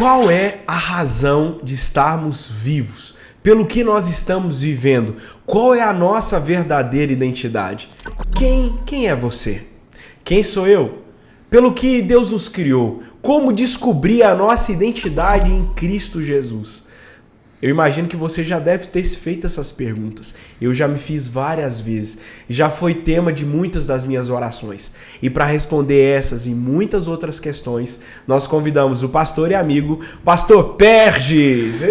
Qual é a razão de estarmos vivos? Pelo que nós estamos vivendo? Qual é a nossa verdadeira identidade? Quem é você? Quem sou eu? Pelo que Deus nos criou? Como descobrir a nossa identidade em Cristo Jesus? Eu imagino que você já deve ter feito essas perguntas. Eu já me fiz várias vezes. Já foi tema de muitas das minhas orações. E para responder essas e muitas outras questões, nós convidamos o pastor e amigo, Pastor Perges.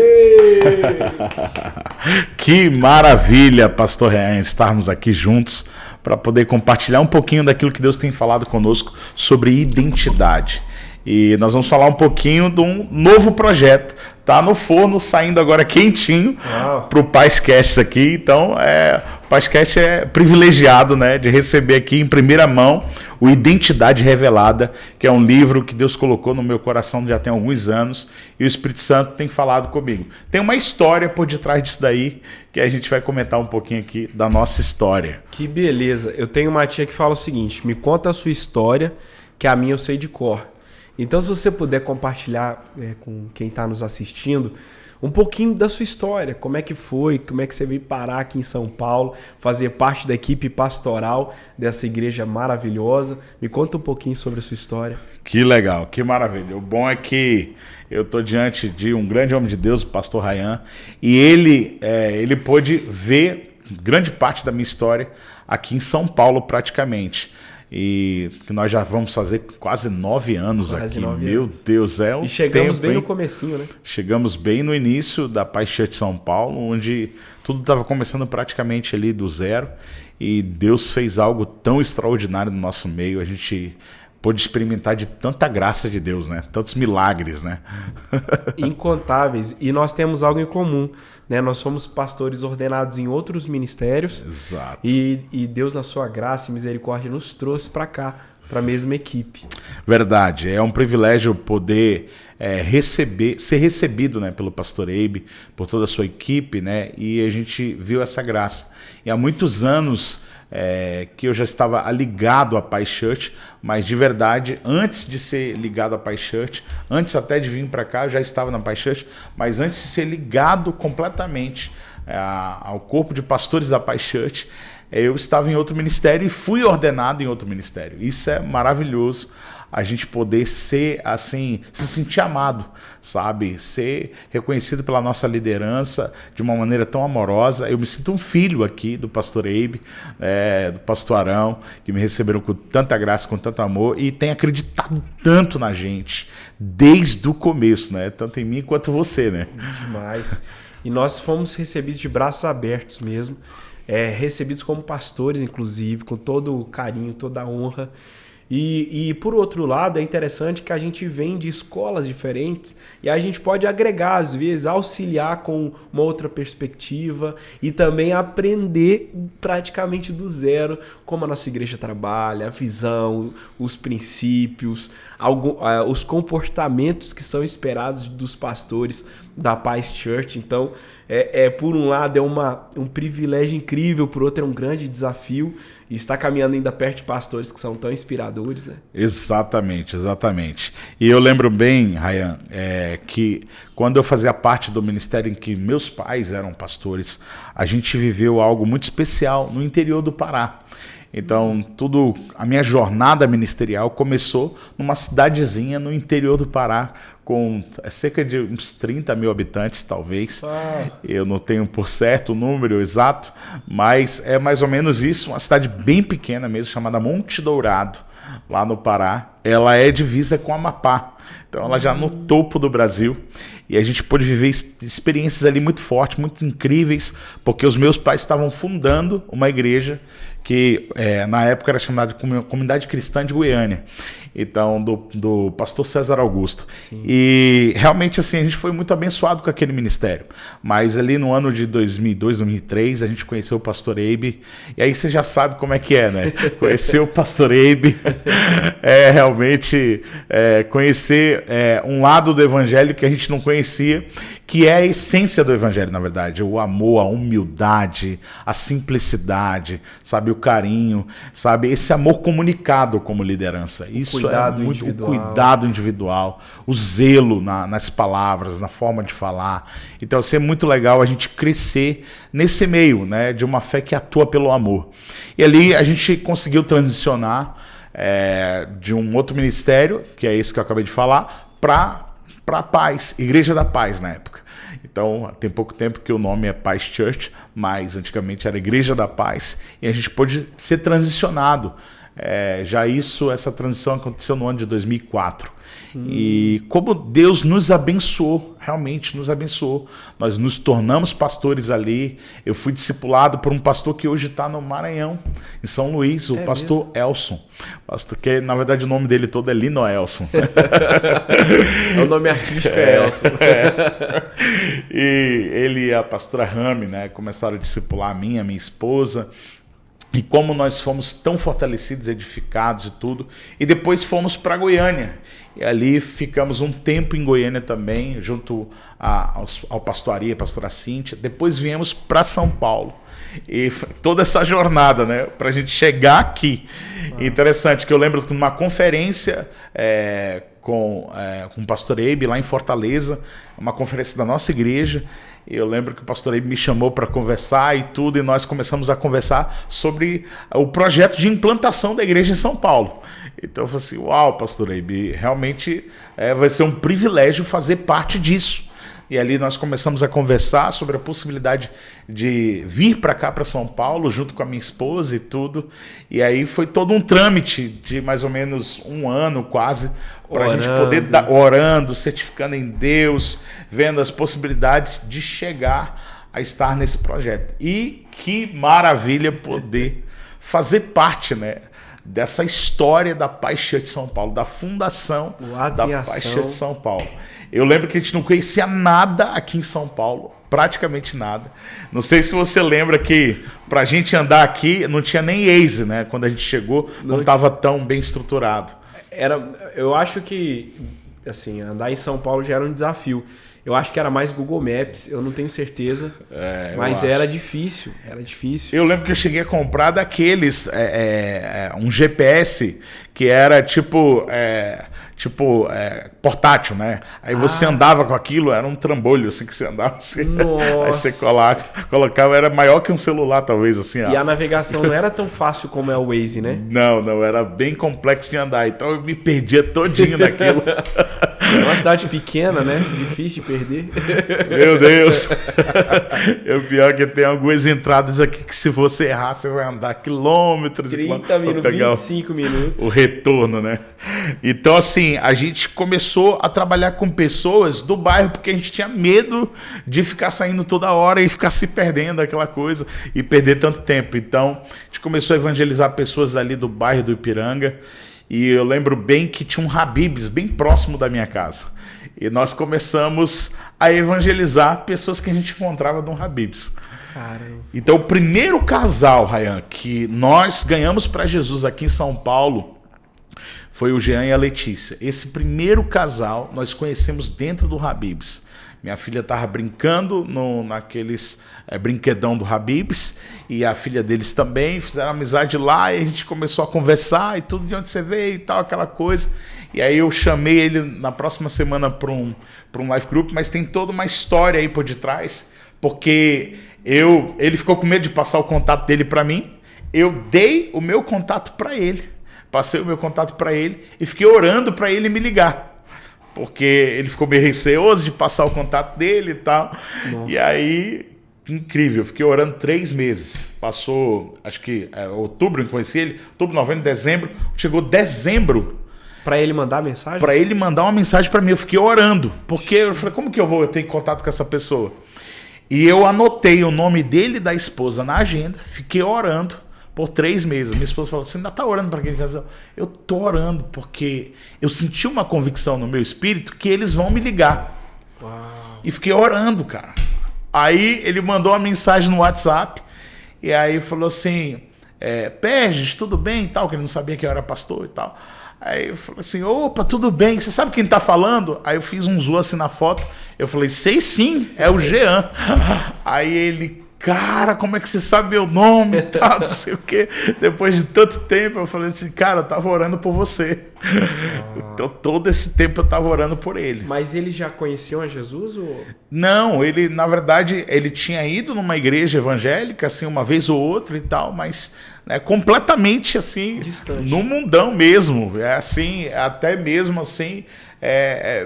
Que maravilha, Pastor Ryan, estarmos aqui juntos para poder compartilhar um pouquinho daquilo que Deus tem falado conosco sobre identidade. E nós vamos falar um pouquinho de um novo projeto. Tá no forno, saindo agora quentinho para o PazCast aqui. Então, o PazCast é privilegiado, né, de receber aqui em primeira mão o Identidade Revelada, que é um livro que Deus colocou no meu coração já tem alguns anos e o Espírito Santo tem falado comigo. Tem uma história por detrás disso daí que a gente vai comentar um pouquinho aqui da nossa história. Que beleza. Eu tenho uma tia que fala o seguinte: me conta a sua história, que a minha eu sei de cor. Então, se você puder compartilhar com quem está nos assistindo um pouquinho da sua história, como é que foi, como é que você veio parar aqui em São Paulo, fazer parte da equipe pastoral dessa igreja maravilhosa. Me conta um pouquinho sobre a sua história. Que legal, que maravilha. O bom é que eu estou diante de um grande homem de Deus, o pastor Ryan, e ele pôde ver grande parte da minha história aqui em São Paulo praticamente. E que nós já vamos fazer quase 9 anos aqui. Meu Deus, é um tempo. E chegamos bem no comecinho, né? Chegamos bem no início da PazChurch São Paulo, onde tudo estava começando praticamente ali do zero. E Deus fez algo tão extraordinário no nosso meio. A gente pôde experimentar de tanta graça de Deus, né? Tantos milagres, né? Incontáveis. E nós temos algo em comum, né? Nós somos pastores ordenados em outros ministérios. Exato. E Deus, na sua graça e misericórdia, nos trouxe para cá, para a mesma equipe. Verdade. É um privilégio poder ser recebido, né, pelo pastor Abe, por toda a sua equipe, né? E a gente viu essa graça. E há muitos anos que eu já estava ligado à PazChurch, mas de verdade, antes de ser ligado à PazChurch, antes até de vir para cá, eu já estava na PazChurch, mas antes de ser ligado completamente ao corpo de pastores da PazChurch, eu estava em outro ministério e fui ordenado em outro ministério. Isso é maravilhoso. A gente poder ser assim, se sentir amado, sabe? Ser reconhecido pela nossa liderança de uma maneira tão amorosa. Eu me sinto um filho aqui do pastor Abe, do pastor Arão, que me receberam com tanta graça, com tanto amor e tem acreditado tanto na gente desde o começo, né? Tanto em mim quanto você, né? Demais. E nós fomos recebidos de braços abertos mesmo, recebidos como pastores, inclusive, com todo o carinho, toda a honra. E por outro lado, é interessante que a gente vem de escolas diferentes e a gente pode agregar, às vezes, auxiliar com uma outra perspectiva e também aprender praticamente do zero como a nossa igreja trabalha, a visão, os princípios, os comportamentos que são esperados dos pastores da PazChurch. Então, por um lado é um privilégio incrível, por outro é um grande desafio e está caminhando ainda perto de pastores que são tão inspiradores, né? Exatamente, exatamente. E eu lembro bem, Ryan, que quando eu fazia parte do ministério em que meus pais eram pastores, a gente viveu algo muito especial no interior do Pará. Então, a minha jornada ministerial começou numa cidadezinha no interior do Pará, com cerca de uns 30 mil habitantes, talvez. Eu não tenho por certo o número exato, mas é mais ou menos isso, uma cidade bem pequena mesmo, chamada Monte Dourado, lá no Pará. Ela é divisa com Amapá, então ela já no topo do Brasil. E a gente pôde viver experiências ali muito fortes, muito incríveis, porque os meus pais estavam fundando uma igreja que na época era chamada de Comunidade Cristã de Goiânia, então do pastor César Augusto. Sim. E realmente assim, a gente foi muito abençoado com aquele ministério, mas ali no ano de 2002, 2003, a gente conheceu o pastor Abe, e aí você já sabe como é que é, né? Conhecer o pastor Abe realmente conhecer um lado do evangelho que a gente não conhecia conhecia, que é a essência do evangelho, na verdade. O amor, a humildade, a simplicidade, sabe, o carinho, sabe, esse amor comunicado como liderança. Isso é muito o cuidado individual, o zelo nas palavras, na forma de falar. Então, assim, é muito legal a gente crescer nesse meio, né, de uma fé que atua pelo amor. E ali a gente conseguiu transicionar de um outro ministério, que é esse que eu acabei de falar, para a Paz, Igreja da Paz na época. Então, tem pouco tempo que o nome é Paz Church, mas antigamente era Igreja da Paz, e a gente pôde ser transicionado. Essa transição aconteceu no ano de 2004. E como Deus nos abençoou, realmente nos abençoou. Nós nos tornamos pastores ali. Eu fui discipulado por um pastor que hoje está no Maranhão, em São Luís, o pastor mesmo? Elson. Pastor, que na verdade o nome dele todo é Lino Elson. O nome artístico é Elson. E ele e a pastora Rami, né, começaram a discipular a minha esposa. E como nós fomos tão fortalecidos, edificados e tudo. E depois fomos para Goiânia. E ali ficamos um tempo em Goiânia também, junto ao pastoraria, a pastora Cíntia. Depois viemos para São Paulo. E toda essa jornada, né, para a gente chegar aqui. Interessante que eu lembro que numa conferência com o pastor Eibe lá em Fortaleza, uma conferência da nossa igreja. Eu lembro que o pastor Eibe me chamou para conversar e tudo, e nós começamos a conversar sobre o projeto de implantação da igreja em São Paulo. Então eu falei assim, uau, pastor Eibe, realmente vai ser um privilégio fazer parte disso. E ali nós começamos a conversar sobre a possibilidade de vir para cá, para São Paulo, junto com a minha esposa e tudo. E aí foi todo um trâmite de mais ou menos um ano quase, para a gente poder estar orando, certificando em Deus, vendo as possibilidades de chegar a estar nesse projeto. E que maravilha poder fazer parte, né, dessa história da Paz Church São Paulo, da fundação da Paz Church São Paulo. Eu lembro que a gente não conhecia nada aqui em São Paulo, praticamente nada. Não sei se você lembra que pra gente andar aqui não tinha nem Waze, né? Quando a gente chegou, não estava tão bem estruturado. Eu acho que assim, andar em São Paulo já era um desafio. Eu acho que era mais Google Maps, eu não tenho certeza, mas era difícil, Eu lembro que eu cheguei a comprar daqueles, um GPS que era tipo portátil, né? Aí você andava com aquilo, era um trambolho assim que você andava assim. Nossa. Aí você colocava, era maior que um celular talvez assim. E a navegação não era tão fácil como é o Waze, né? Não, era bem complexo de andar, então eu me perdia todinho naquilo. Uma cidade pequena, né? Difícil de perder. Meu Deus. O pior é que tem algumas entradas aqui que se você errar, você vai andar quilômetros. 30 minutos, 25 minutos. O retorno, né? Então, assim, a gente começou a trabalhar com pessoas do bairro porque a gente tinha medo de ficar saindo toda hora e ficar se perdendo aquela coisa e perder tanto tempo. Então, a gente começou a evangelizar pessoas ali do bairro do Ipiranga. E eu lembro bem que tinha um Habib's bem próximo da minha casa. E nós começamos a evangelizar pessoas que a gente encontrava no Habib's. Caramba. Então, o primeiro casal, Ryan, que nós ganhamos para Jesus aqui em São Paulo foi o Jean e a Letícia. Esse primeiro casal nós conhecemos dentro do Habib's. Minha filha estava brincando naqueles brinquedão do Habib's e a filha deles também, fizeram amizade lá e a gente começou a conversar e tudo, de onde você veio e tal, aquela coisa. E aí eu chamei ele na próxima semana para um live group, mas tem toda uma história aí por detrás, porque ele ficou com medo de passar o contato dele para mim, eu dei o meu contato para ele, passei o meu contato para ele e fiquei orando para ele me ligar. Porque ele ficou meio receoso de passar o contato dele e tal. Nossa. E aí, incrível, eu fiquei orando 3 meses. Passou, acho que outubro, eu conheci ele, outubro, novembro, dezembro. Chegou dezembro. Para ele mandar mensagem? Para ele mandar uma mensagem para mim. Eu fiquei orando. Porque eu falei, como que eu vou ter contato com essa pessoa? E eu anotei o nome dele e da esposa na agenda. Fiquei orando por 3 meses. Minha esposa falou, você ainda está orando para aquele casal? Eu estou orando porque eu senti uma convicção no meu espírito que eles vão me ligar. Uau. E fiquei orando, cara. Aí ele mandou uma mensagem no WhatsApp e aí falou assim, Perges, tudo bem e tal, que ele não sabia que eu era pastor e tal. Aí eu falei assim, opa, tudo bem, você sabe quem tá falando? Aí eu fiz um zoom assim na foto, eu falei, sei sim, é o Jean. Aí ele, cara, como é que você sabe meu nome e tal, não sei o quê. Depois de tanto tempo, eu falei assim, cara, eu tava orando por você. Então todo esse tempo eu tava orando por ele. Mas eles já conheciam a Jesus? Ou... Não, ele, na verdade, ele tinha ido numa igreja evangélica, assim, uma vez ou outra e tal, mas completamente, assim, distante. No mundão mesmo. Assim, até mesmo, assim,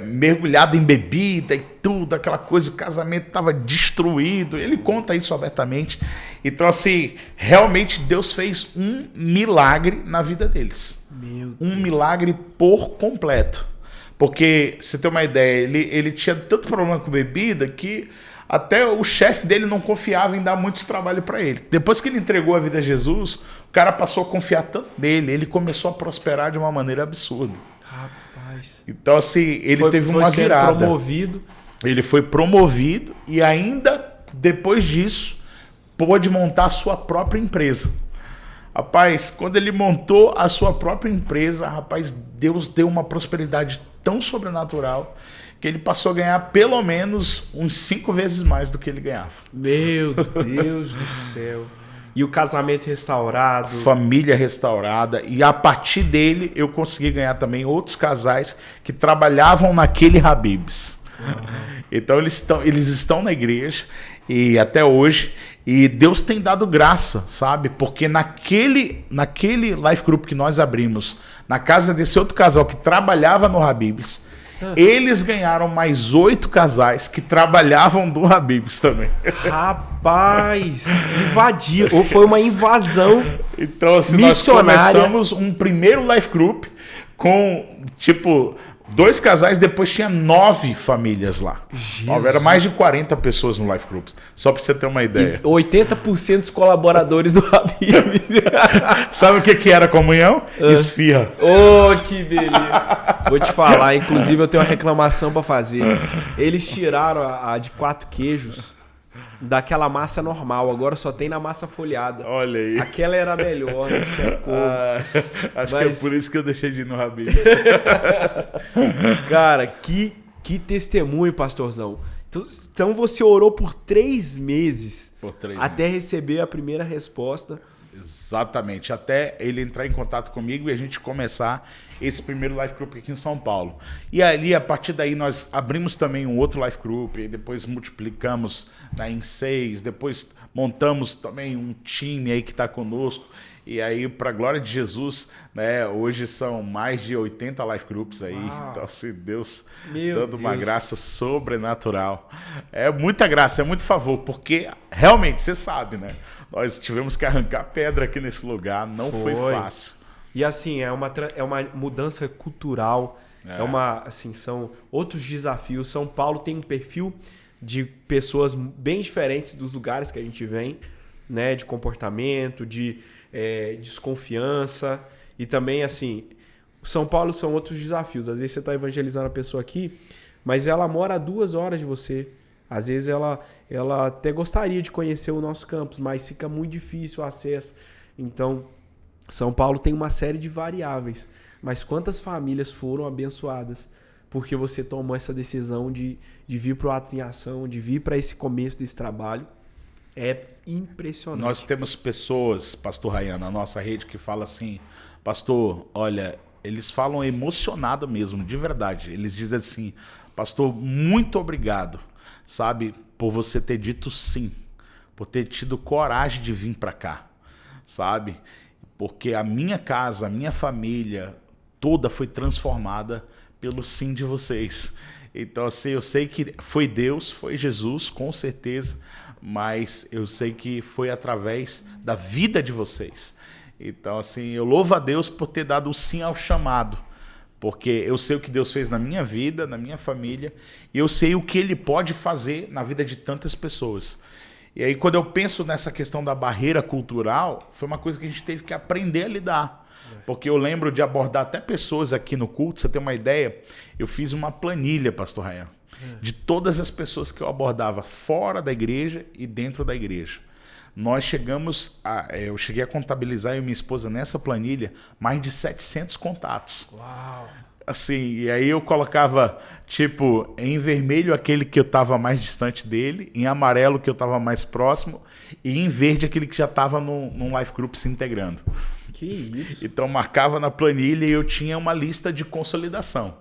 mergulhado em bebida e tudo, aquela coisa, o casamento estava destruído. Ele conta isso abertamente. Então, assim, realmente Deus fez um milagre na vida deles. Um milagre por completo. Porque, você tem uma ideia, ele tinha tanto problema com bebida que até o chefe dele não confiava em dar muitos trabalhos para ele. Depois que ele entregou a vida a Jesus, o cara passou a confiar tanto nele, ele começou a prosperar de uma maneira absurda. Rapaz. Então, assim, ele teve uma virada. Promovido. Ele foi promovido e ainda, depois disso, pôde montar a sua própria empresa. Rapaz, quando ele montou a sua própria empresa, rapaz, Deus deu uma prosperidade tão sobrenatural que ele passou a ganhar pelo menos uns 5 vezes mais do que ele ganhava. Meu Deus do céu. E o casamento restaurado. Família restaurada. E a partir dele eu consegui ganhar também outros casais que trabalhavam naquele Habib's. Então eles estão na igreja e até hoje. E Deus tem dado graça, sabe? Porque naquele life group que nós abrimos, na casa desse outro casal que trabalhava no Habib's, eles ganharam mais 8 casais que trabalhavam do Habib's também. Rapaz, invadiu. Ou foi uma invasão então, assim, missionária. Nós começamos um primeiro life group com, 2 casais, depois tinha 9 famílias lá. Era mais de 40 pessoas no Life Groups. Só pra você ter uma ideia. E 80% dos colaboradores do Habib. Sabe o que era a comunhão? Esfirra. Oh, que beleza. Vou te falar, inclusive eu tenho uma reclamação pra fazer. Eles tiraram a de 4 queijos daquela massa normal, agora só tem na massa folhada. Olha aí. Aquela era melhor, não tinha como. Acho que é por isso que eu deixei de ir no Habib's. Cara, que testemunho, pastorzão. Então você orou por 3 meses. Até receber a primeira resposta. Exatamente, até ele entrar em contato comigo e a gente começar esse primeiro life group aqui em São Paulo. E ali, a partir daí, nós abrimos também um outro life group, e depois multiplicamos em 6, depois montamos também um time aí que está conosco. E aí, para a glória de Jesus, né, hoje são mais de 80 life groups aí. Uau. Então, assim, Deus dando uma graça sobrenatural. É muita graça, é muito favor, porque realmente, você sabe, né? Nós tivemos que arrancar pedra aqui nesse lugar, não foi fácil. E assim, é uma mudança cultural, são outros desafios. São Paulo tem um perfil de pessoas bem diferentes dos lugares que a gente vem, né? De comportamento, de desconfiança. E também, assim, São Paulo são outros desafios. Às vezes você está evangelizando a pessoa aqui, mas ela mora a 2 horas de você. Às vezes ela até gostaria de conhecer o nosso campus, mas fica muito difícil o acesso. Então, São Paulo tem uma série de variáveis. Mas quantas famílias foram abençoadas porque você tomou essa decisão de vir para o Atos em Ação, de vir para esse começo desse trabalho? É impressionante. Nós temos pessoas, pastor Ryan, na nossa rede que falam assim, pastor, olha, eles falam emocionado mesmo, de verdade. Eles dizem assim, pastor, muito obrigado, sabe, por você ter dito sim, por ter tido coragem de vir para cá, sabe? Porque a minha casa, a minha família toda foi transformada pelo sim de vocês. Então, assim, eu sei que foi Deus, foi Jesus, com certeza, mas eu sei que foi através da vida de vocês. Então, assim, eu louvo a Deus por ter dado o sim ao chamado, porque eu sei o que Deus fez na minha vida, na minha família, e eu sei o que Ele pode fazer na vida de tantas pessoas. E aí, quando eu penso nessa questão da barreira cultural, foi uma coisa que a gente teve que aprender a lidar. Porque eu lembro de abordar até pessoas aqui no culto, você tem uma ideia, eu fiz uma planilha, pastor Ryan, de todas as pessoas que eu abordava fora da igreja e dentro da igreja. nós eu cheguei a contabilizar, eu e minha esposa, nessa planilha, mais de 700 contatos. Uau! Assim, e aí eu colocava, tipo, em vermelho aquele que eu estava mais distante dele, em amarelo que eu estava mais próximo, e em verde aquele que já estava num life group se integrando. Que isso? Então marcava na planilha e eu tinha uma lista de consolidação.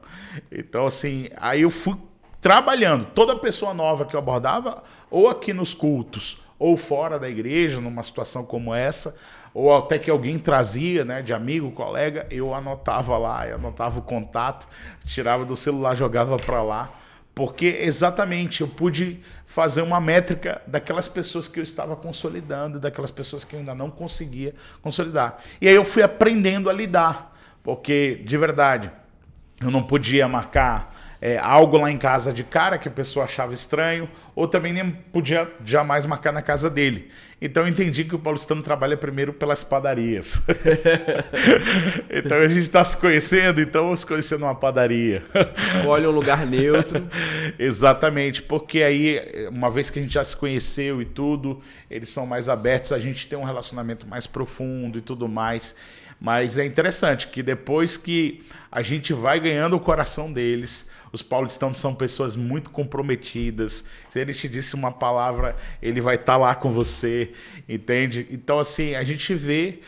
Então, assim, aí eu fui trabalhando. Toda pessoa nova que eu abordava, ou aqui nos cultos, ou fora da igreja, numa situação como essa, ou até que alguém trazia, né, de amigo, colega, eu anotava lá, eu anotava o contato, tirava do celular, jogava para lá, porque exatamente eu pude fazer uma métrica daquelas pessoas que eu estava consolidando, daquelas pessoas que eu ainda não conseguia consolidar. E aí eu fui aprendendo a lidar, porque, de verdade, eu não podia marcar algo lá em casa de cara que a pessoa achava estranho, ou também nem podia jamais marcar na casa dele. Então eu entendi que o paulistano trabalha primeiro pelas padarias. Então a gente está se conhecendo, então vamos se conhecer numa padaria. Escolhe um lugar neutro. Exatamente, porque aí, uma vez que a gente já se conheceu e tudo, eles são mais abertos, a gente tem um relacionamento mais profundo e tudo mais. Mas é interessante que depois que a gente vai ganhando o coração deles, os paulistanos são pessoas muito comprometidas. Se ele te disse uma palavra, ele vai estar lá com você, entende? Então, assim, a gente vê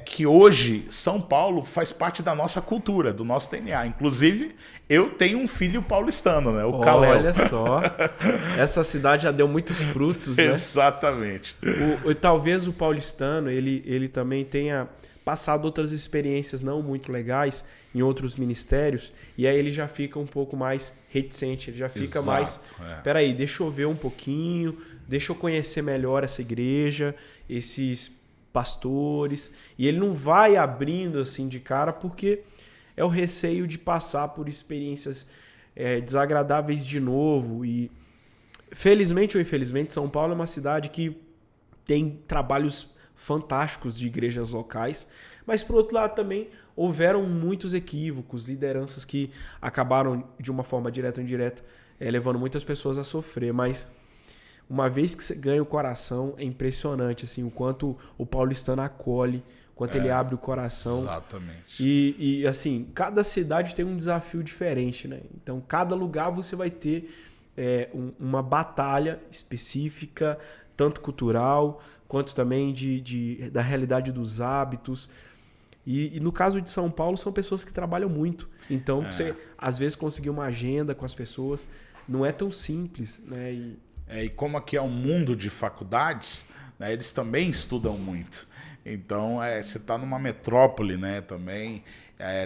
que hoje São Paulo faz parte da nossa cultura, do nosso DNA. Inclusive, eu tenho um filho paulistano, né? O Kalel. Olha só, essa cidade já deu muitos frutos, né? Exatamente. Talvez o paulistano, ele também tenha passado outras experiências não muito legais em outros ministérios, e aí ele já fica um pouco mais reticente, ele já fica mais... Peraí, deixa eu ver um pouquinho, deixa eu conhecer melhor essa igreja, esses pastores, e ele não vai abrindo assim de cara porque é o receio de passar por experiências desagradáveis de novo. E felizmente ou infelizmente, São Paulo é uma cidade que tem trabalhos fantásticos de igrejas locais, mas por outro lado também houveram muitos equívocos, lideranças que acabaram de uma forma direta ou indireta levando muitas pessoas a sofrer, mas uma vez que você ganha o coração, é impressionante assim, o quanto o paulistano acolhe, o quanto ele abre o coração. Exatamente. E assim, cada cidade tem um desafio diferente, né? Então cada lugar você vai ter uma batalha específica, tanto cultural, quanto também da realidade dos hábitos. E no caso de São Paulo, são pessoas que trabalham muito. Então, você, às vezes, conseguir uma agenda com as pessoas não é tão simples, né? E como aqui é um mundo de faculdades, né, eles também estudam muito. Então, você está numa metrópole, né, também.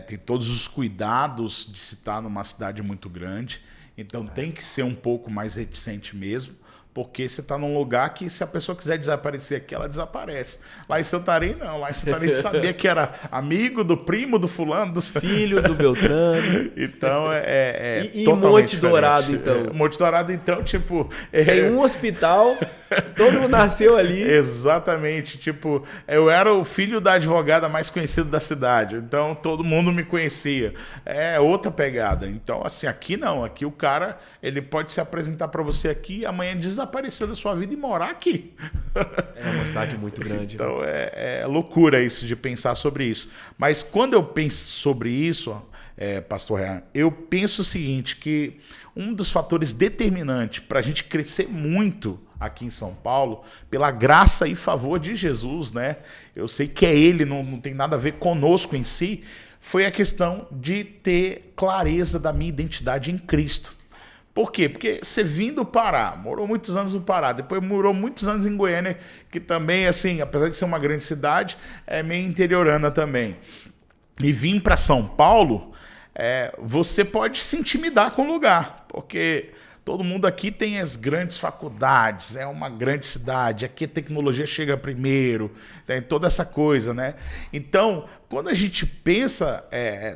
Tem todos os cuidados de se estar numa cidade muito grande. Então, tem que ser um pouco mais reticente mesmo. Porque você está num lugar que, se a pessoa quiser desaparecer aqui, ela desaparece. Lá em Santarém, não. Lá em Santarém, sabia que era amigo do primo do fulano, do filho do Beltrano. Então, e Monte Dourado, então? Monte Dourado, então, tipo... Tem um hospital, todo mundo nasceu ali. Exatamente. Tipo, eu era o filho da advogada mais conhecida da cidade. Então, todo mundo me conhecia. É outra pegada. Então, assim, aqui não. Aqui o cara, ele pode se apresentar para você aqui e amanhã desaparecer da sua vida e morar aqui. É uma cidade muito grande. Então, é loucura isso de pensar sobre isso. Mas quando eu penso sobre isso, Pastor Rean, eu penso o seguinte, que um dos fatores determinantes para a gente crescer muito aqui em São Paulo, pela graça e favor de Jesus, né? Eu sei que é Ele, não tem nada a ver conosco em si, foi a questão de ter clareza da minha identidade em Cristo. Por quê? Porque você vindo do Pará, morou muitos anos no Pará, depois morou muitos anos em Goiânia, que também, assim, apesar de ser uma grande cidade, é meio interiorana também. E vim para São Paulo, você pode se intimidar com o lugar, porque todo mundo aqui tem as grandes faculdades, é uma grande cidade, aqui a tecnologia chega primeiro, tem toda essa coisa, né? Então, quando a gente pensa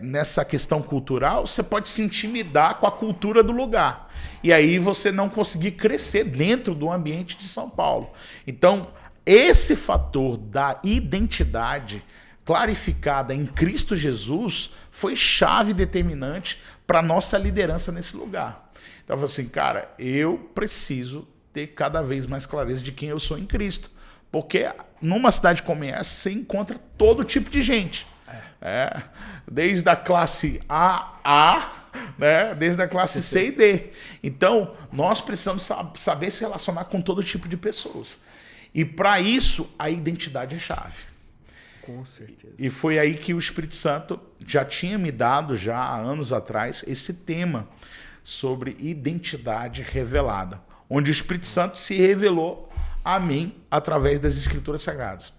nessa questão cultural, você pode se intimidar com a cultura do lugar. E aí você não conseguir crescer dentro do ambiente de São Paulo. Então, esse fator da identidade clarificada em Cristo Jesus foi chave determinante para a nossa liderança nesse lugar. Então, eu falei assim, cara, eu preciso ter cada vez mais clareza de quem eu sou em Cristo. Porque numa cidade como essa, você encontra todo tipo de gente. Desde a classe A, né? Desde a classe C e D. Então, nós precisamos saber se relacionar com todo tipo de pessoas. E para isso, a identidade é chave. Com certeza. E foi aí que o Espírito Santo já tinha me dado, já há anos atrás, esse tema sobre identidade revelada. Onde o Espírito Santo se revelou a mim através das Escrituras Sagradas.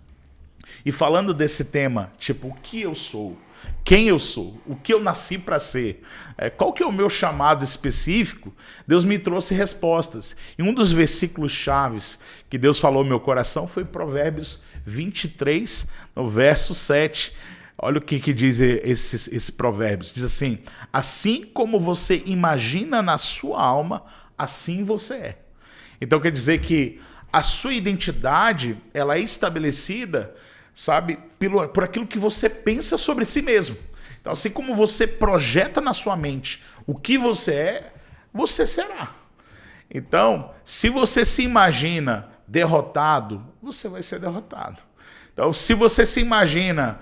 E falando desse tema, tipo, o que eu sou, quem eu sou, o que eu nasci para ser, qual que é o meu chamado específico, Deus me trouxe respostas. E um dos versículos chaves que Deus falou no meu coração foi Provérbios 23, no verso 7. Olha o que diz esse Provérbios. Diz assim: assim como você imagina na sua alma, assim você é. Então quer dizer que a sua identidade, ela é estabelecida, sabe, por aquilo que você pensa sobre si mesmo. Então, assim como você projeta na sua mente o que você é, você será. Então, se você se imagina derrotado, você vai ser derrotado. Então, se você se imagina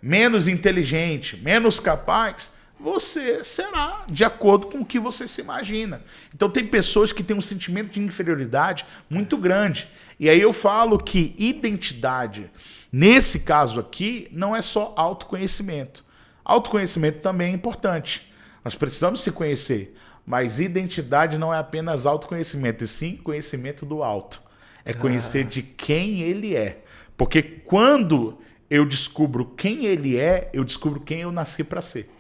menos inteligente, menos capaz, você será de acordo com o que você se imagina. Então tem pessoas que têm um sentimento de inferioridade muito grande. E aí eu falo que identidade, nesse caso aqui, não é só autoconhecimento. Autoconhecimento também é importante. Nós precisamos se conhecer. Mas identidade não é apenas autoconhecimento, e sim conhecimento do alto. É conhecer de quem ele é. Porque quando eu descubro quem ele é, eu descubro quem eu nasci para ser.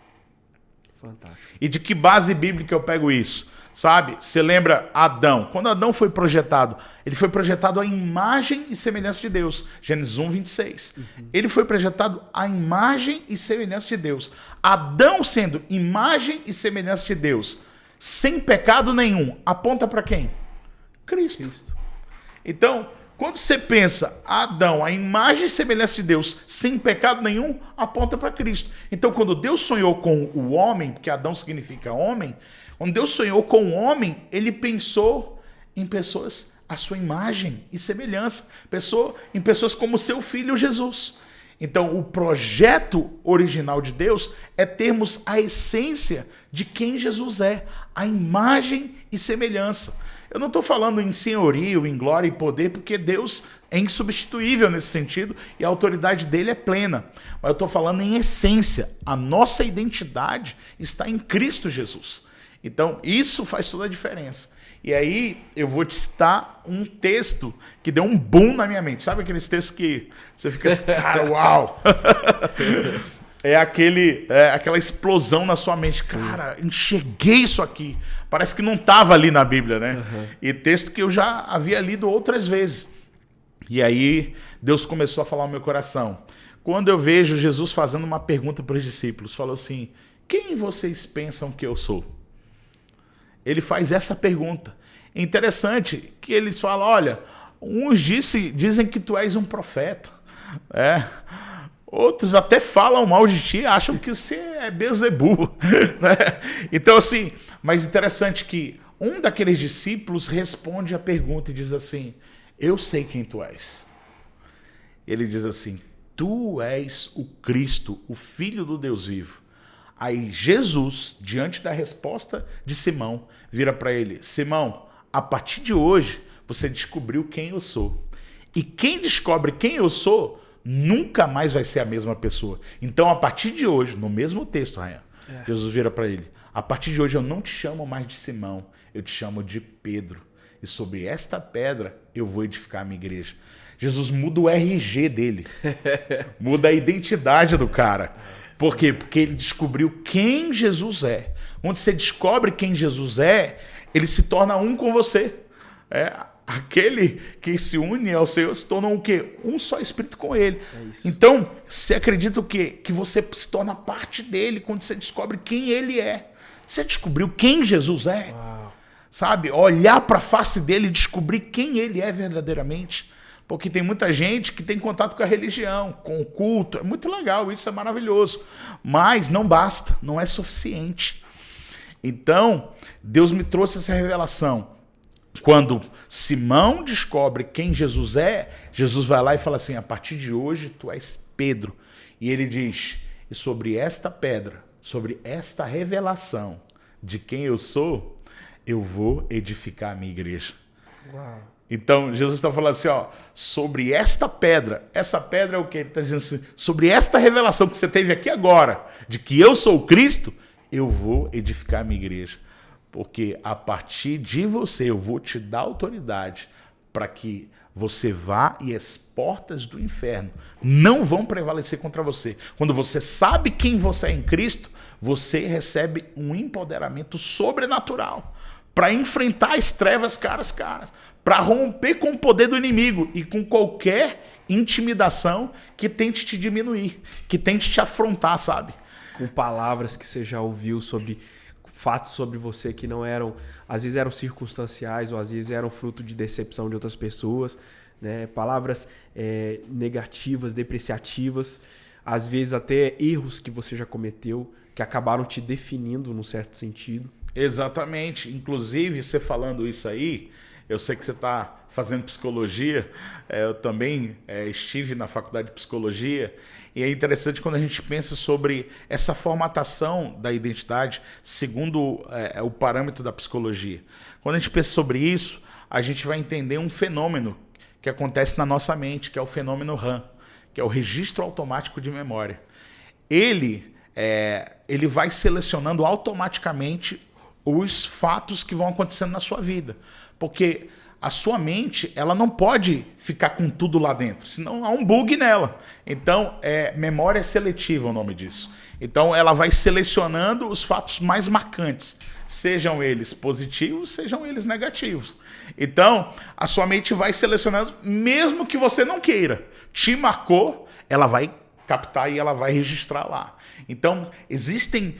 Fantástico. E de que base bíblica eu pego isso? Sabe? Você lembra Adão? Quando Adão foi projetado, ele foi projetado à imagem e semelhança de Deus. Gênesis 1, 26. Ele foi projetado à imagem e semelhança de Deus. Adão sendo imagem e semelhança de Deus, sem pecado nenhum, aponta para quem? Cristo. Então, quando você pensa Adão, a imagem e semelhança de Deus, sem pecado nenhum, aponta para Cristo. Então, quando Deus sonhou com o homem, porque Adão significa homem, quando Deus sonhou com o homem, ele pensou em pessoas à sua imagem e semelhança, em pessoas como seu filho Jesus. Então, o projeto original de Deus é termos a essência de quem Jesus é, a imagem e semelhança. Eu não estou falando em senhorio, em glória e poder, porque Deus é insubstituível nesse sentido e a autoridade dele é plena. Mas eu estou falando em essência. A nossa identidade está em Cristo Jesus. Então, isso faz toda a diferença. E aí, eu vou te citar um texto que deu um boom na minha mente. Sabe aqueles textos que você fica assim, cara, uau! Aquela explosão na sua mente. Sim. Cara, enxerguei isso aqui. Parece que não estava ali na Bíblia, né? Uhum. E texto que eu já havia lido outras vezes. E aí, Deus começou a falar no meu coração. Quando eu vejo Jesus fazendo uma pergunta para os discípulos, falou assim: quem vocês pensam que eu sou? Ele faz essa pergunta. É interessante que eles falam: olha, uns dizem que tu és um profeta. Outros até falam mal de ti, acham que você é Beelzebub. Né? Então, assim, mas interessante que um daqueles discípulos responde a pergunta e diz assim: eu sei quem tu és. Ele diz assim: tu és o Cristo, o Filho do Deus vivo. Aí Jesus, diante da resposta de Simão, vira para ele: Simão, a partir de hoje você descobriu quem eu sou. E quem descobre quem eu sou nunca mais vai ser a mesma pessoa. Então, a partir de hoje, no mesmo texto, Ryan, Jesus vira para ele: a partir de hoje eu não te chamo mais de Simão, eu te chamo de Pedro. E sobre esta pedra eu vou edificar a minha igreja. Jesus muda o RG dele, muda a identidade do cara. Por quê? Porque ele descobriu quem Jesus é. Onde você descobre quem Jesus é, ele se torna um com você. Aquele que se une ao Senhor se torna o quê? Um só espírito com ele. Então, você acredita o quê? Que você se torna parte dele quando você descobre quem ele é. Você descobriu quem Jesus é? Uau. Sabe? Olhar para a face dele e descobrir quem ele é verdadeiramente. Porque tem muita gente que tem contato com a religião, com o culto. É muito legal, isso é maravilhoso. Mas não basta, não é suficiente. Então, Deus me trouxe essa revelação. quando Simão descobre quem Jesus é, Jesus vai lá e fala assim, a partir de hoje tu és Pedro. E ele diz, e sobre esta pedra, sobre esta revelação de quem eu sou, eu vou edificar a minha igreja. Uau. Então, Jesus está falando assim, ó, sobre esta pedra. Essa pedra é o que? Ele está dizendo assim, sobre esta revelação que você teve aqui agora, de que eu sou o Cristo, eu vou edificar a minha igreja. Porque a partir de você, eu vou te dar autoridade para que você vá e as portas do inferno não vão prevalecer contra você. Quando você sabe quem você é em Cristo, você recebe um empoderamento sobrenatural para enfrentar as trevas caras, para romper com o poder do inimigo e com qualquer intimidação que tente te diminuir, que tente te afrontar, sabe? Com palavras que você já ouviu sobre fatos sobre você que não eram, às vezes eram circunstanciais ou às vezes eram fruto de decepção de outras pessoas, né? Palavras negativas, depreciativas, às vezes até erros que você já cometeu, que acabaram te definindo num certo sentido. Exatamente. Inclusive, você falando isso aí, eu sei que você está fazendo psicologia, eu também estive na faculdade de psicologia, e é interessante quando a gente pensa sobre essa formatação da identidade segundo o parâmetro da psicologia. Quando a gente pensa sobre isso, a gente vai entender um fenômeno que acontece na nossa mente, que é o fenômeno RAM, que é o registro automático de memória. Ele vai selecionando automaticamente os fatos que vão acontecendo na sua vida. Porque a sua mente, ela não pode ficar com tudo lá dentro, senão há um bug nela. Então, memória seletiva é o nome disso. Então, ela vai selecionando os fatos mais marcantes, sejam eles positivos, sejam eles negativos. Então, a sua mente vai selecionando, mesmo que você não queira. Te marcou, ela vai captar e ela vai registrar lá. Então, existem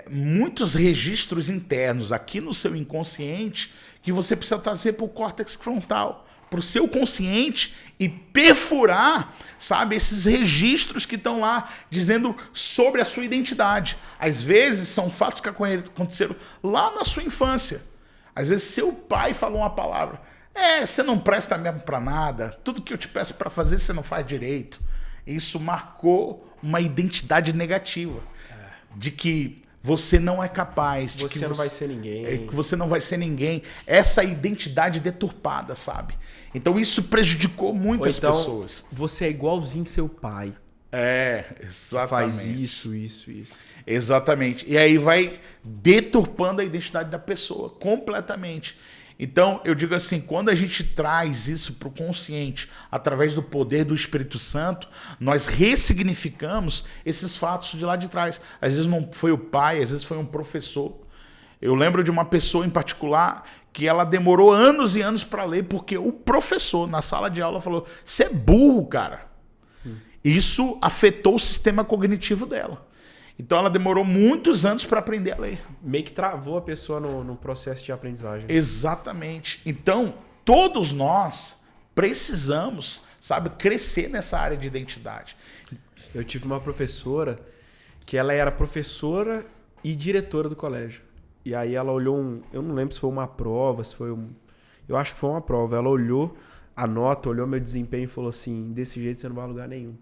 muitos registros internos aqui no seu inconsciente que você precisa trazer para o córtex frontal, para o seu consciente e perfurar, sabe, esses registros que estão lá dizendo sobre a sua identidade. Às vezes são fatos que aconteceram lá na sua infância. Às vezes seu pai falou uma palavra, você não presta mesmo para nada, tudo que eu te peço para fazer você não faz direito. Isso marcou uma identidade negativa, de que você não é capaz, de que você não vai ser ninguém. Que você não vai ser ninguém. Essa identidade deturpada, sabe? Então isso prejudicou muitas pessoas. Você é igualzinho seu pai. Exatamente. Faz isso. Exatamente. E aí vai deturpando a identidade da pessoa completamente. Então, eu digo assim, quando a gente traz isso para o consciente, através do poder do Espírito Santo, nós ressignificamos esses fatos de lá de trás. Às vezes não foi o pai, às vezes foi um professor. Eu lembro de uma pessoa em particular que ela demorou anos e anos para ler, porque o professor, na sala de aula, falou, você é burro, cara. Isso afetou o sistema cognitivo dela. Então ela demorou muitos anos para aprender a ler. Meio que travou a pessoa no processo de aprendizagem. Exatamente. Então, todos nós precisamos, sabe, crescer nessa área de identidade. Eu tive uma professora que ela era professora e diretora do colégio. E aí ela olhou eu não lembro se foi uma prova, eu acho que foi uma prova. Ela olhou a nota, olhou meu desempenho e falou assim, desse jeito você não vai a lugar nenhum.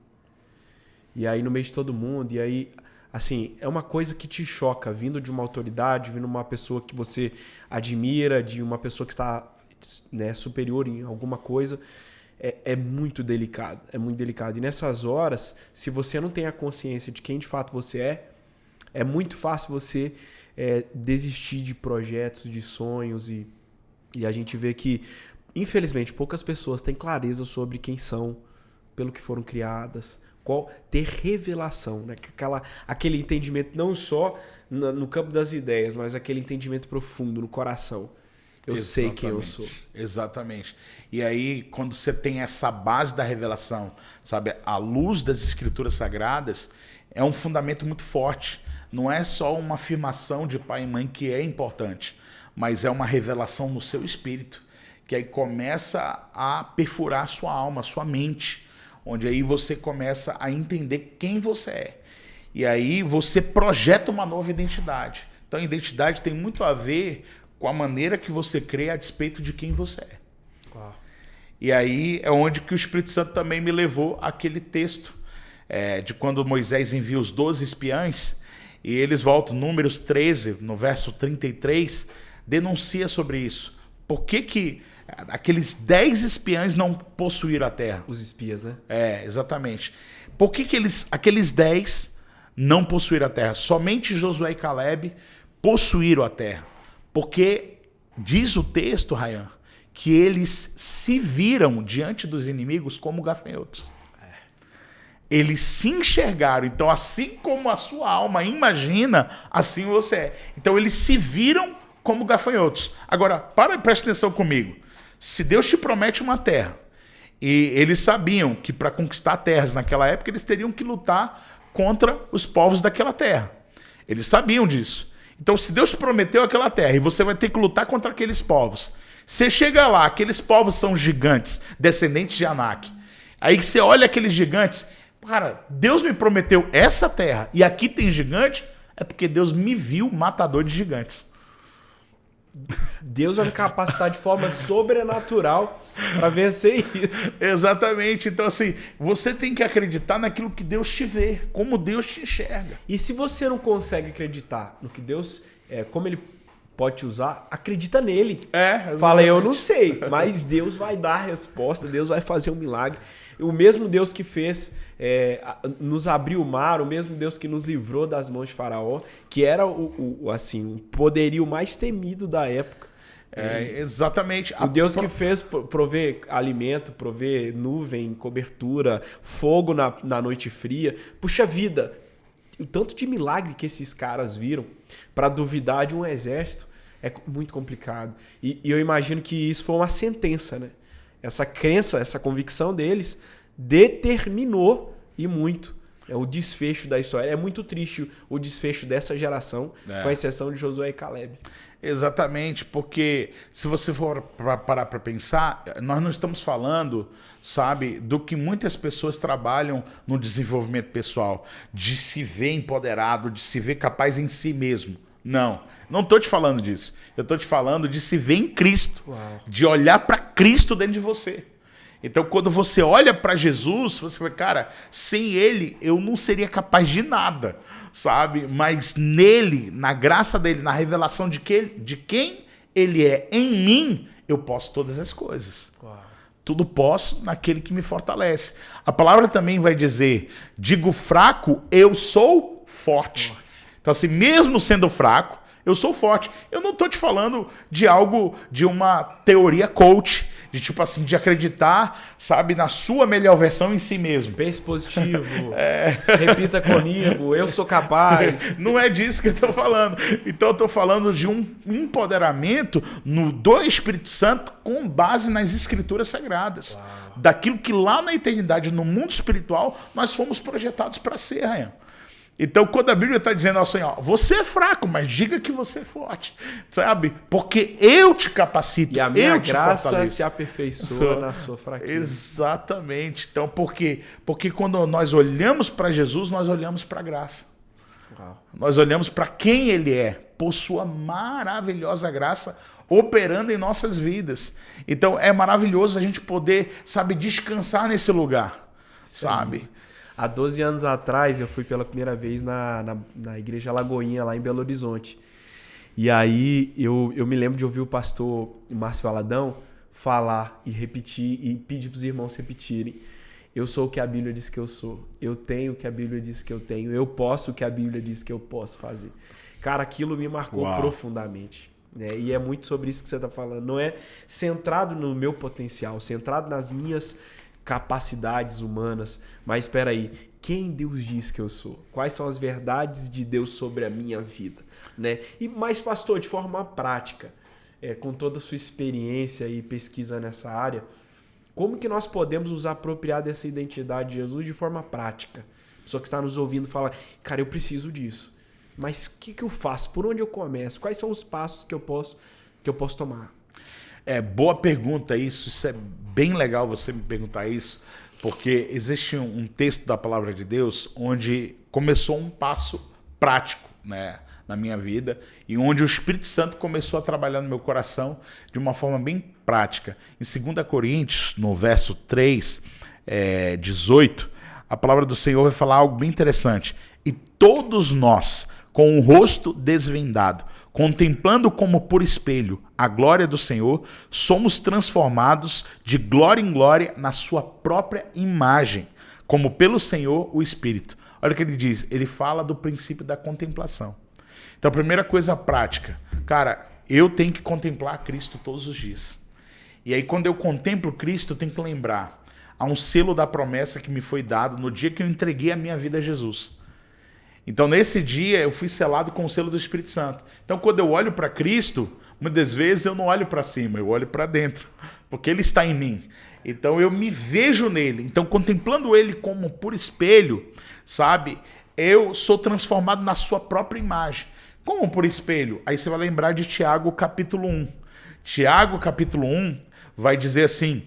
E aí no meio de todo mundo, e aí... Assim, é uma coisa que te choca, vindo de uma autoridade, vindo de uma pessoa que você admira, de uma pessoa que está, né, superior em alguma coisa. É muito delicado, é muito delicado. E nessas horas, se você não tem a consciência de quem de fato você é muito fácil você desistir de projetos, de sonhos. E a gente vê que, infelizmente, poucas pessoas têm clareza sobre quem são, pelo que foram criadas. Ter revelação, né? Aquele entendimento não só no campo das ideias, mas aquele entendimento profundo no coração. Eu sei quem eu sou. Exatamente. E aí, quando você tem essa base da revelação, sabe, a luz das escrituras sagradas, é um fundamento muito forte. Não é só uma afirmação de pai e mãe que é importante, mas é uma revelação no seu espírito, que aí começa a perfurar a sua alma, a sua mente, onde aí você começa a entender quem você é. E aí você projeta uma nova identidade. Então a identidade tem muito a ver com a maneira que você crê a despeito de quem você é. Uau. E aí é onde que o Espírito Santo também me levou àquele texto de quando Moisés envia os 12 espiãs e eles voltam, Números 13, no verso 33, denuncia sobre isso. Por que aqueles 10 espiãs não possuíram a terra? Os espias, né? Exatamente. Por que aqueles 10 não possuíram a terra? Somente Josué e Caleb possuíram a terra. Porque diz o texto, Rayan, que eles se viram diante dos inimigos como gafanhotos. Eles se enxergaram. Então, assim como a sua alma imagina, assim você é. Então, eles se viram como gafanhotos. Agora, preste atenção comigo. Se Deus te promete uma terra, e eles sabiam que para conquistar terras naquela época, eles teriam que lutar contra os povos daquela terra. Eles sabiam disso. Então, se Deus te prometeu aquela terra e você vai ter que lutar contra aqueles povos, você chega lá, aqueles povos são gigantes, descendentes de Anak. Aí você olha aqueles gigantes, cara, Deus me prometeu essa terra e aqui tem gigante, é porque Deus me viu matador de gigantes. Deus vai me capacitar de forma sobrenatural para vencer isso. Exatamente. Então, assim, você tem que acreditar naquilo que Deus te vê, como Deus te enxerga. E se você não consegue acreditar no que Deus como ele pode te usar, acredita nele. Fala, eu não sei, mas Deus vai dar a resposta, Deus vai fazer um milagre. O mesmo Deus que fez nos abrir o mar, o mesmo Deus que nos livrou das mãos de Faraó, que era o poderio mais temido da época. Exatamente. O Deus que fez prover alimento, prover nuvem, cobertura, fogo na noite fria. Puxa vida, o tanto de milagre que esses caras viram para duvidar de um exército é muito complicado. E eu imagino que isso foi uma sentença, né? Essa crença, essa convicção deles determinou e muito o desfecho da história. É muito triste o desfecho dessa geração, com exceção de Josué e Caleb. Exatamente, porque se você for parar para pensar, nós não estamos falando, sabe, do que muitas pessoas trabalham no desenvolvimento pessoal, de se ver empoderado, de se ver capaz em si mesmo. Não estou te falando disso. Eu estou te falando de se ver em Cristo, de olhar para Cristo dentro de você. Então, quando você olha para Jesus, você fala, cara, sem ele eu não seria capaz de nada, sabe? Mas nele, na graça dele, na revelação de quem ele é em mim, eu posso todas as coisas. Tudo posso naquele que me fortalece. A palavra também vai dizer, digo fraco, eu sou forte. Então, assim, mesmo sendo fraco, eu sou forte. Eu não estou te falando de algo, de uma teoria coach, de tipo assim, de acreditar, sabe, na sua melhor versão em si mesmo. Pense positivo, repita comigo, eu sou capaz. Não é disso que eu estou falando. Então eu estou falando de um empoderamento do Espírito Santo com base nas Escrituras Sagradas. Daquilo que lá na eternidade, no mundo espiritual, nós fomos projetados para ser, Rayan. Então, quando a Bíblia está dizendo assim, ó, você é fraco, mas diga que você é forte, sabe? Porque eu te capacito, e a minha eu te graça fortaleço. se aperfeiçoa na sua fraqueza. Exatamente. Então, por quê? Porque quando nós olhamos para Jesus, nós olhamos para a graça. Nós olhamos para quem Ele é, por sua maravilhosa graça, operando em nossas vidas. Então, é maravilhoso a gente poder, sabe, descansar nesse lugar, sabe? Há 12 anos atrás, eu fui pela primeira vez na Igreja Lagoinha, lá em Belo Horizonte. E aí, eu me lembro de ouvir o pastor Márcio Valadão falar e repetir, e pedir para os irmãos repetirem. Eu sou o que a Bíblia diz que eu sou. Eu tenho o que a Bíblia diz que eu tenho. Eu posso o que a Bíblia diz que eu posso fazer. Cara, aquilo me marcou profundamente. Né? E é muito sobre isso que você está falando. Não é centrado no meu potencial, centrado nas minhas capacidades humanas, mas espera aí, quem Deus diz que eu sou? Quais são as verdades de Deus sobre a minha vida? Né? E mais, pastor, de forma prática, com toda a sua experiência e pesquisa nessa área, como que nós podemos nos apropriar dessa identidade de Jesus de forma prática? A pessoa que está nos ouvindo fala, cara, eu preciso disso, mas o que eu faço? Por onde eu começo? Quais são os passos que eu posso tomar? Boa pergunta isso. Isso é bem legal você me perguntar isso, porque existe um texto da Palavra de Deus onde começou um passo prático né, na minha vida, e onde o Espírito Santo começou a trabalhar no meu coração de uma forma bem prática. Em 2 Coríntios, no verso 3, 18, a palavra do Senhor vai falar algo bem interessante. E todos nós, com o rosto desvendado, contemplando como por espelho a glória do Senhor, somos transformados de glória em glória na sua própria imagem, como pelo Senhor o Espírito. Olha o que ele diz, ele fala do princípio da contemplação. Então a primeira coisa prática, cara, eu tenho que contemplar Cristo todos os dias. E aí quando eu contemplo Cristo, eu tenho que lembrar, há um selo da promessa que me foi dado no dia que eu entreguei a minha vida a Jesus. Então, nesse dia, eu fui selado com o selo do Espírito Santo. Então, quando eu olho para Cristo, muitas vezes eu não olho para cima, eu olho para dentro, porque Ele está em mim. Então, eu me vejo nele. Então, contemplando Ele como por espelho, sabe? Eu sou transformado na sua própria imagem. Como por espelho? Aí você vai lembrar de Tiago, capítulo 1. Tiago, capítulo 1, vai dizer assim,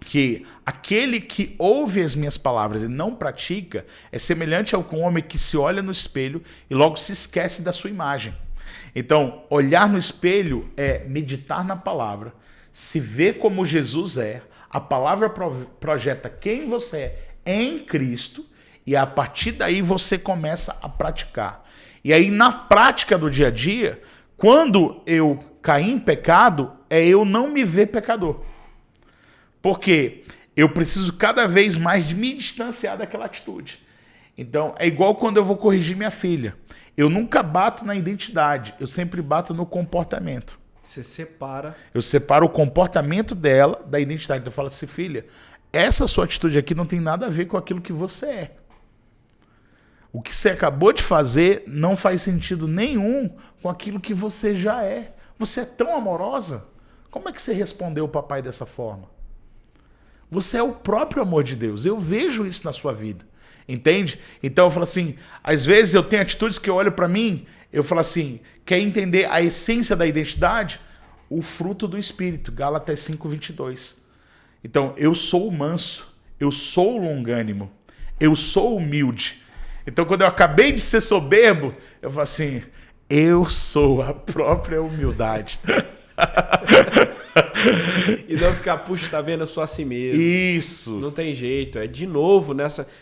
que aquele que ouve as minhas palavras e não pratica é semelhante ao homem que se olha no espelho e logo se esquece da sua imagem. Então, olhar no espelho é meditar na palavra, se ver como Jesus é, a palavra projeta quem você é em Cristo e a partir daí você começa a praticar. E aí, na prática do dia a dia, quando eu caí em pecado, é eu não me ver pecador. Porque eu preciso cada vez mais de me distanciar daquela atitude. Então, é igual quando eu vou corrigir minha filha. Eu nunca bato na identidade, eu sempre bato no comportamento. Você separa. Eu separo o comportamento dela da identidade. Então, eu falo assim, filha, essa sua atitude aqui não tem nada a ver com aquilo que você é. O que você acabou de fazer não faz sentido nenhum com aquilo que você já é. Você é tão amorosa. Como é que você respondeu o papai dessa forma? Você é o próprio amor de Deus. Eu vejo isso na sua vida. Entende? Então eu falo assim, às vezes eu tenho atitudes que eu olho para mim, eu falo assim, quer entender a essência da identidade? O fruto do Espírito, Gálatas 5:22. Então, eu sou manso, eu sou longânimo, eu sou humilde. Então, quando eu acabei de ser soberbo, eu falo assim, eu sou a própria humildade. E não ficar, puxa, tá vendo? Eu sou assim mesmo. Isso. Não tem jeito. É de novo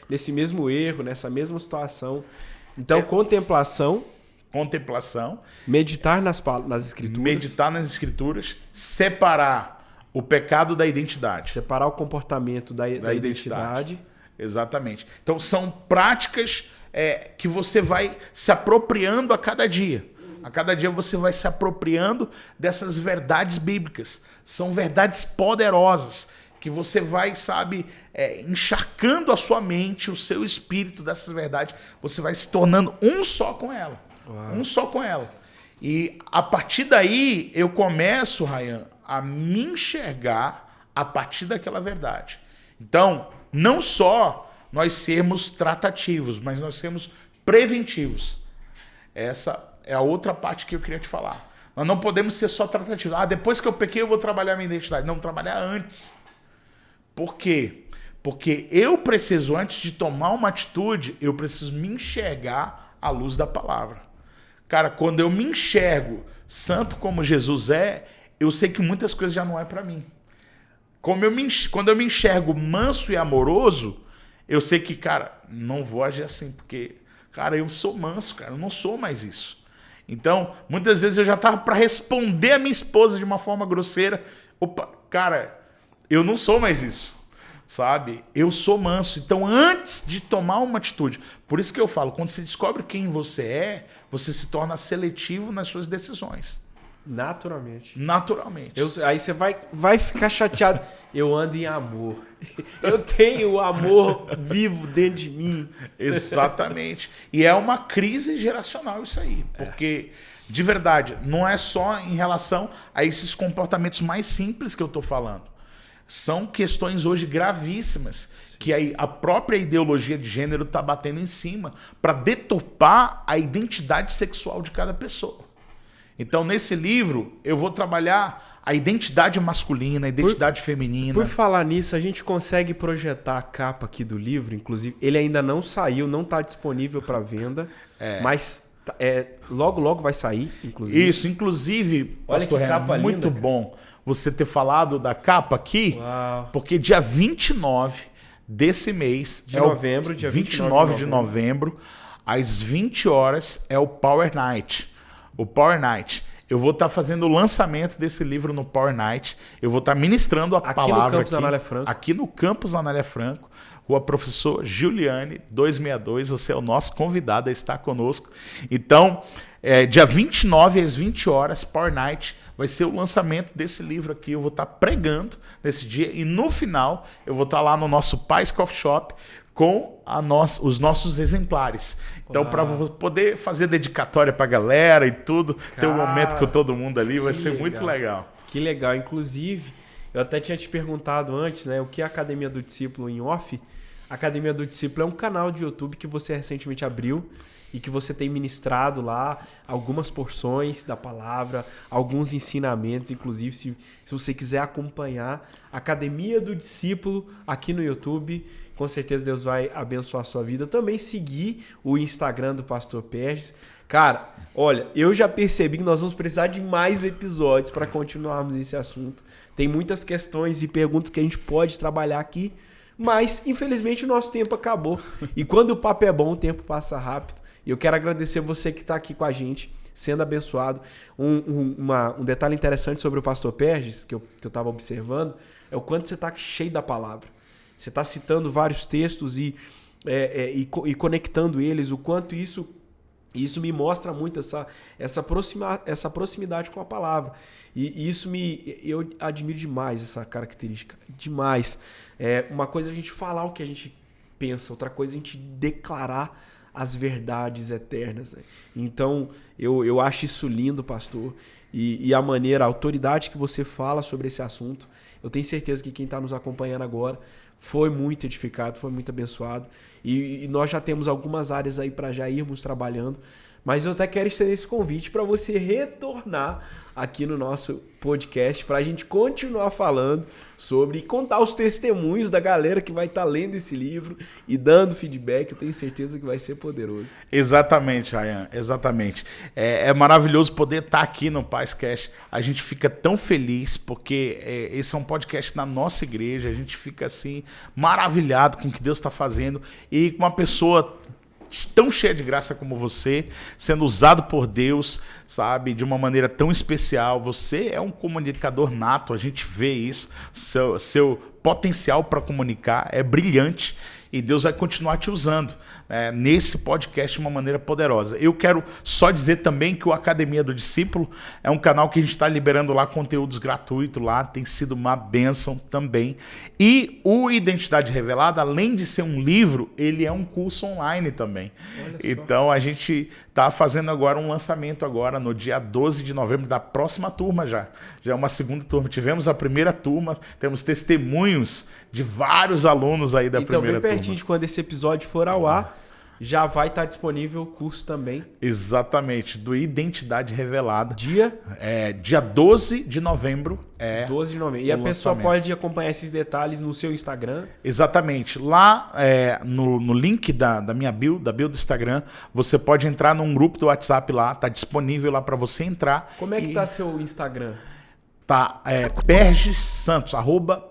nesse mesmo erro, nessa mesma situação. Então, contemplação. Meditar nas escrituras. Meditar nas escrituras. Separar o pecado da identidade. Separar o comportamento da identidade. Exatamente. Então, são práticas que você vai se apropriando a cada dia. A cada dia você vai se apropriando dessas verdades bíblicas. São verdades poderosas que você vai, sabe, encharcando a sua mente, o seu espírito dessas verdades. Você vai se tornando um só com ela. Uau. Um só com ela. E a partir daí eu começo, Ryan, a me enxergar a partir daquela verdade. Então, não só nós sermos tratativos, mas nós sermos preventivos. Essa é a outra parte que eu queria te falar. Nós não podemos ser só tratativos. Depois que eu pequei, eu vou trabalhar a minha identidade. Não, trabalhar antes. Por quê? Porque eu preciso, antes de tomar uma atitude, eu preciso me enxergar à luz da palavra. Cara, quando eu me enxergo santo como Jesus é, eu sei que muitas coisas já não é para mim. Quando eu me enxergo manso e amoroso, eu sei que, cara, não vou agir assim, porque, cara, eu sou manso, cara, eu não sou mais isso. Então, muitas vezes eu já estava para responder a minha esposa de uma forma grosseira. Opa, cara, eu não sou mais isso, sabe? Eu sou manso. Então, antes de tomar uma atitude, por isso que eu falo, quando você descobre quem você é, você se torna seletivo nas suas decisões. Naturalmente. Aí você vai ficar chateado. Eu ando em amor. Eu tenho o amor vivo dentro de mim. Exatamente. E é uma crise geracional isso aí. Porque, de verdade, não é só em relação a esses comportamentos mais simples que eu estou falando. São questões hoje gravíssimas que a própria ideologia de gênero está batendo em cima para deturpar a identidade sexual de cada pessoa. Então, nesse livro, eu vou trabalhar a identidade masculina, a identidade feminina. Por falar nisso, a gente consegue projetar a capa aqui do livro, inclusive, ele ainda não saiu, não está disponível para venda, mas Logo vai sair, inclusive. Isso, inclusive, olha pastor que capa muito linda, bom você ter falado da capa aqui, Uau. porque dia 29 desse mês, de novembro, dia 29 de novembro, às 20 horas, é o Power Night. O Power Night. Eu vou estar fazendo o lançamento desse livro no Power Night. Eu vou estar ministrando a palavra aqui no Campus Anália Franco. Rua Professor Giuliani, 262. Você é o nosso convidado a estar conosco. Então, dia 29 às 20 horas, Power Night, vai ser o lançamento desse livro aqui. Eu vou estar pregando nesse dia. E no final, eu vou estar lá no nosso Paz Coffee Shop com os nossos exemplares. Então, para poder fazer dedicatória para a galera e tudo, ter um momento com todo mundo ali, vai ser muito legal. Que legal. Inclusive, eu até tinha te perguntado antes, né, o que é a Academia do Discípulo em off. A Academia do Discípulo é um canal de YouTube que você recentemente abriu e que você tem ministrado lá algumas porções da palavra, alguns ensinamentos, inclusive se você quiser acompanhar a Academia do Discípulo aqui no YouTube, com certeza Deus vai abençoar a sua vida. Também seguir o Instagram do Pastor Perges. Cara, olha, eu já percebi que nós vamos precisar de mais episódios para continuarmos esse assunto. Tem muitas questões e perguntas que a gente pode trabalhar aqui, mas infelizmente o nosso tempo acabou. E quando o papo é bom, o tempo passa rápido. E eu quero agradecer você que está aqui com a gente, sendo abençoado. Um detalhe interessante sobre o Pastor Perges, que eu estava observando, é o quanto você está cheio da palavra. Você está citando vários textos e conectando eles, o quanto isso me mostra muito essa proximidade com a palavra. E isso eu admiro demais essa característica. Demais. Uma coisa é a gente falar o que a gente pensa, outra coisa é a gente declarar as verdades eternas, né? Então, eu acho isso lindo, pastor. E a maneira, a autoridade que você fala sobre esse assunto, eu tenho certeza que quem está nos acompanhando agora foi muito edificado, foi muito abençoado. E nós já temos algumas áreas aí para já irmos trabalhando. Mas eu até quero estender esse convite para você retornar aqui no nosso podcast para a gente continuar falando sobre e contar os testemunhos da galera que vai estar lendo esse livro e dando feedback. Eu tenho certeza que vai ser poderoso. Exatamente, Ryan, exatamente. É maravilhoso poder estar aqui no PazCast. A gente fica tão feliz porque esse é um podcast da nossa igreja. A gente fica assim maravilhado com o que Deus está fazendo e com uma pessoa tão cheia de graça como você, sendo usado por Deus, sabe, de uma maneira tão especial. Você é um comunicador nato, a gente vê isso, seu potencial para comunicar é brilhante e Deus vai continuar te usando nesse podcast de uma maneira poderosa. Eu quero só dizer também que o Academia do Discípulo é um canal que a gente está liberando lá conteúdos gratuitos lá, tem sido uma bênção também. E o Identidade Revelada, além de ser um livro, ele é um curso online também. Então a gente está fazendo agora um lançamento agora no dia 12 de novembro da próxima turma já. Já é uma segunda turma. Tivemos a primeira turma, temos testemunhos de vários alunos aí da primeira turma. Então, bem pertinho de quando esse episódio for ao ar, já vai estar disponível o curso também. Exatamente, do Identidade Revelada. Dia 12 de novembro. 12 de novembro. E a pessoa pode acompanhar esses detalhes no seu Instagram? Exatamente. Lá no link da minha bio, da bio do Instagram, você pode entrar num grupo do WhatsApp lá, tá disponível lá para você entrar. Como é que tá seu Instagram? Tá, Perges Santos,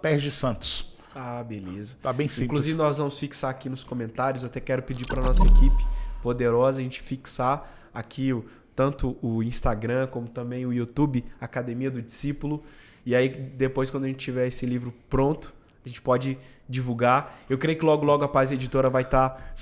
@PergesSantos. Ah, beleza. Tá bem simples. Inclusive, nós vamos fixar aqui nos comentários. Eu até quero pedir para nossa equipe poderosa a gente fixar aqui tanto o Instagram como também o YouTube, Academia do Discípulo. E aí, depois, quando a gente tiver esse livro pronto, a gente pode divulgar. Eu creio que logo a Paz Editora vai estar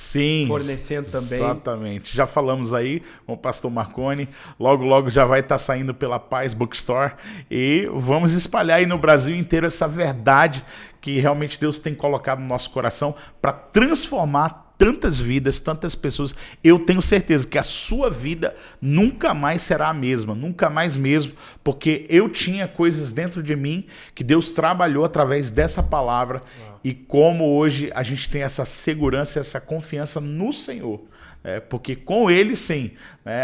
fornecendo também. Exatamente. Já falamos aí com o pastor Marconi. Logo já vai estar saindo pela Paz Bookstore. E vamos espalhar aí no Brasil inteiro essa verdade que realmente Deus tem colocado no nosso coração para transformar tantas vidas, tantas pessoas. Eu tenho certeza que a sua vida nunca mais será a mesma, nunca mais mesmo, porque eu tinha coisas dentro de mim que Deus trabalhou através dessa palavra. E como hoje a gente tem essa segurança, essa confiança no Senhor, porque com Ele sim,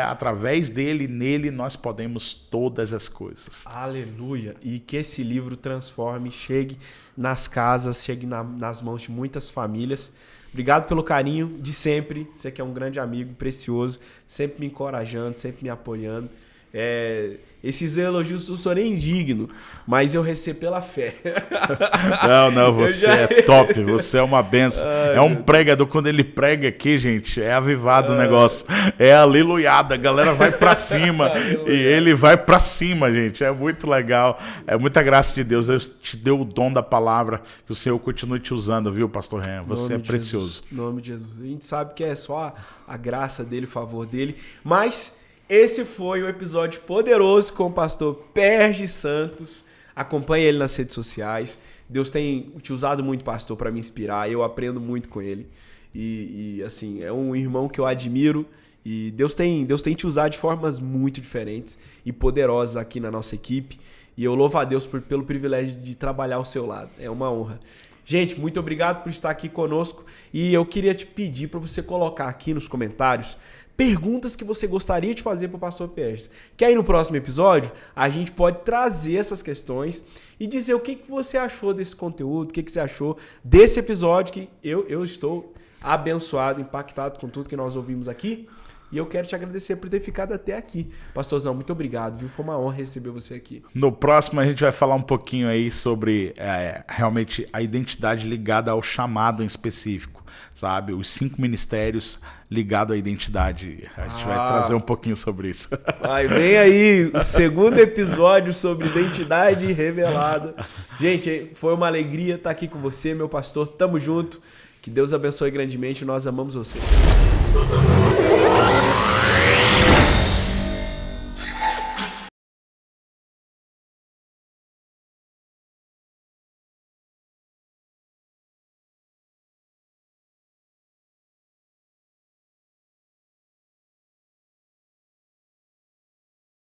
através dele, nele nós podemos todas as coisas. Aleluia! E que esse livro transforme, chegue nas casas, chegue nas mãos de muitas famílias, Obrigado pelo carinho de sempre. Você que é um grande amigo, precioso, sempre me encorajando, sempre me apoiando. Esses elogios eu sou nem indigno, mas eu recebo pela fé. Não, você é top, você é uma benção. É um pregador, quando ele prega aqui, gente, é avivado o negócio. É aleluiada, a galera vai pra cima. E ele vai pra cima, gente. É muito legal. É muita graça de Deus. Deus te deu o dom da palavra, que o Senhor continue te usando, viu, pastor Ren? Você é precioso. Em nome de Jesus. A gente sabe que é só a graça dele, o favor dele, mas... esse foi um episódio poderoso com o pastor Perge Santos. Acompanhe ele nas redes sociais. Deus tem te usado muito, pastor, para me inspirar. Eu aprendo muito com ele. E assim, é um irmão que eu admiro. E Deus tem te usado de formas muito diferentes e poderosas aqui na nossa equipe. E eu louvo a Deus pelo privilégio de trabalhar ao seu lado. É uma honra. Gente, muito obrigado por estar aqui conosco. E eu queria te pedir para você colocar aqui nos comentários perguntas que você gostaria de fazer para o pastor Perges. Que aí no próximo episódio a gente pode trazer essas questões e dizer o que você achou desse conteúdo, o que você achou desse episódio, que eu estou abençoado, impactado com tudo que nós ouvimos aqui. E eu quero te agradecer por ter ficado até aqui. Pastorzão, muito obrigado, viu? Foi uma honra receber você aqui. No próximo a gente vai falar um pouquinho aí sobre realmente a identidade ligada ao chamado em específico, sabe? Os 5 ministérios ligados à identidade. A gente vai trazer um pouquinho sobre isso. Vem aí o segundo episódio sobre identidade revelada. Gente, foi uma alegria estar aqui com você, meu pastor. Tamo junto. Que Deus abençoe grandemente. Nós amamos você.